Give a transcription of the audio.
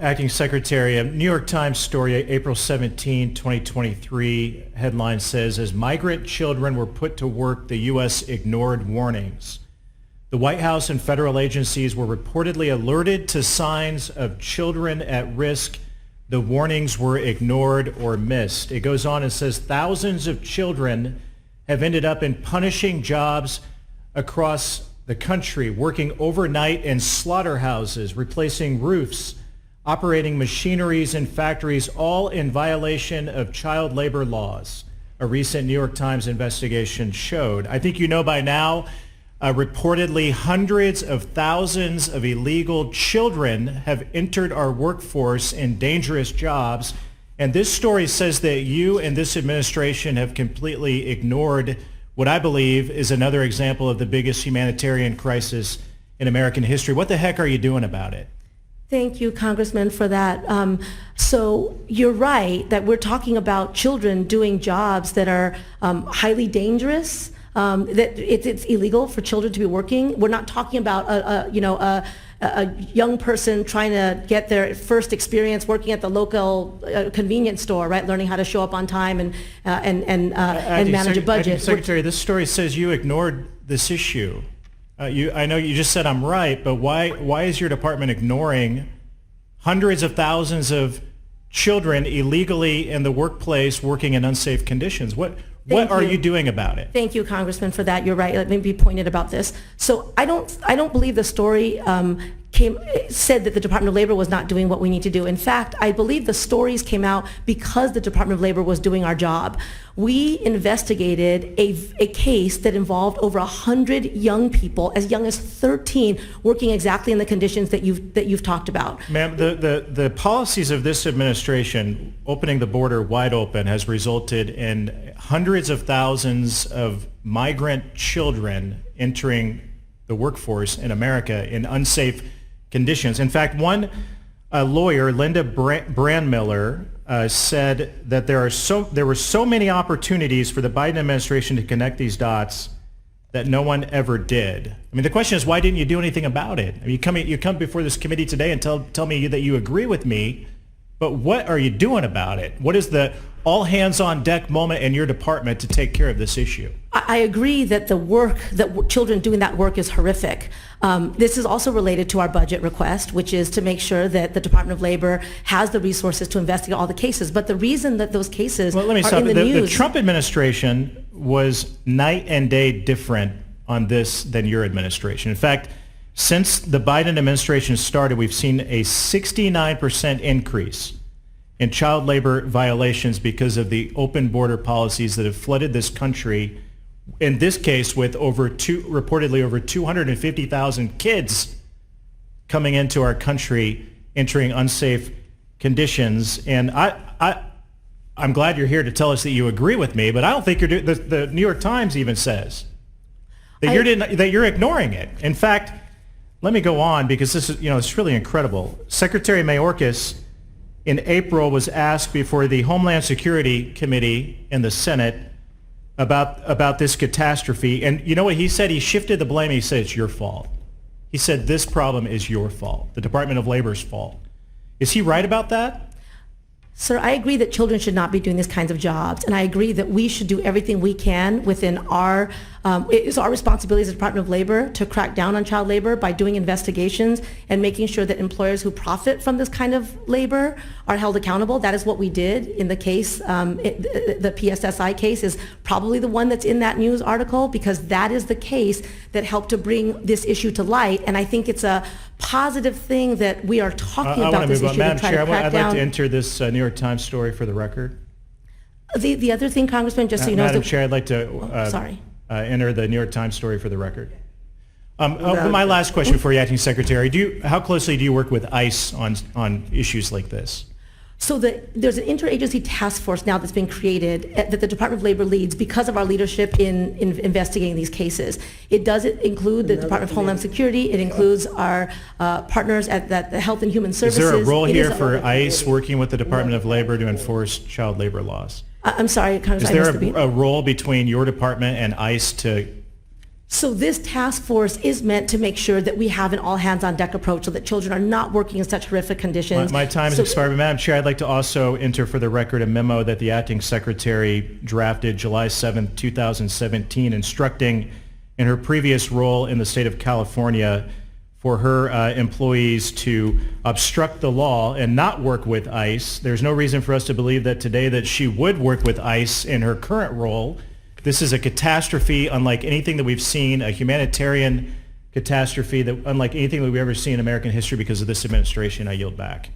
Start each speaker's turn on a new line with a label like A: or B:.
A: Acting Secretary, a New York Times story, April 17, 2023, headline says, as migrant children were put to work, the U.S. ignored warnings. The White House and federal agencies were reportedly alerted to signs of children at risk. The warnings were ignored or missed. It goes on and says thousands of children have ended up in punishing jobs across the country, working overnight in slaughterhouses, replacing roofs, operating machineries in factories, all in violation of child labor laws, a recent New York Times investigation showed. I think you know by now, reportedly hundreds of thousands of illegal children have entered our workforce in dangerous jobs. And this story says that you and this administration have completely ignored what I believe is another example of the biggest humanitarian crisis in American history. What the heck are you doing about it?
B: Thank you, Congressman, for that. So you're right that we're talking about children doing jobs that are highly dangerous, that it's illegal for children to be working. We're not talking about a young person trying to get their first experience working at the local convenience store, right? Learning how to show up on time and manage a budget.
A: Secretary, this story says you ignored this issue. I know you just said I'm right, but why is your department ignoring hundreds of thousands of children illegally in the workplace working in unsafe conditions? What are you doing about it?
B: Thank you, Congressman, for that. You're right. Let me be pointed about this. So I don't believe the story said that the Department of Labor was not doing what we need to do. In fact, I believe the stories came out because the Department of Labor was doing our job. We investigated a case that involved over 100 young people, as young as 13, working exactly in the conditions that you've talked about.
A: Ma'am, the policies of this administration, opening the border wide open, has resulted in hundreds of thousands of migrant children entering the workforce in America in unsafe conditions. In fact, one lawyer, Linda Brandmiller, said that there were so many opportunities for the Biden administration to connect these dots that no one ever did. I mean, the question is, why didn't you do anything about it? I mean, you come before this committee today and tell me that you agree with me, but what are you doing about it? What is the all-hands-on-deck moment in your department to take care of this issue?
B: I agree that the work, that children doing that work is horrific. This is also related to our budget request, which is to make sure that the Department of Labor has the resources to investigate all the cases. But the reason that those cases are in the news...
A: The Trump administration was night and day different on this than your administration. In fact, since the Biden administration started, we've seen a 69% increase in child labor violations because of the open border policies that have flooded this country, in this case with reportedly over 250,000 kids coming into our country, entering unsafe conditions. And I'm glad you're here to tell us that you agree with me, but I don't think you're doing, the New York Times even says that you're ignoring it. In fact, let me go on because this is, it's really incredible. Secretary Mayorkas in April was asked before the Homeland Security Committee in the Senate about this catastrophe. And you know what he said? He shifted the blame. He said, it's your fault. He said, this problem is your fault, the Department of Labor's fault. Is he right about that?
B: Sir, I agree that children should not be doing these kinds of jobs, and I agree that we should do everything we can within our, it is our responsibility as the Department of Labor to crack down on child labor by doing investigations and making sure that employers who profit from this kind of labor are held accountable. That is what we did in the case, the PSSI case is probably the one that's in that news article because that is the case that helped to bring this issue to light, and I think it's a positive thing that we are talking about this issue to try to crack down.
A: I'd like to enter this New York Times story for the record.
B: The other thing, Congressman, just so you know...
A: Madam Chair, I'd like to enter the New York Times story for the record. My last question for you, Acting Secretary. How closely do you work with ICE on issues like this?
B: So there's an interagency task force now that's been created that the Department of Labor leads because of our leadership in investigating these cases. It does include the Department of Homeland Security. It includes our partners at the Health and Human Services.
A: Is there a role here for ICE working with the Department of Labor to enforce child labor laws?
B: I'm sorry, Congressman.
A: Is there a role between your department and ICE to
B: So this task force is meant to make sure that we have an all-hands-on-deck approach so that children are not working in such horrific conditions.
A: My time has expired. Madam Chair, I'd like to also enter for the record a memo that the acting secretary drafted July 7th, 2017, instructing in her previous role in the state of California for her employees to obstruct the law and not work with ICE. There's no reason for us to believe that today that she would work with ICE in her current role. This is a catastrophe unlike anything that we've seen, a humanitarian catastrophe that unlike anything that we've ever seen in American history because of this administration. I yield back.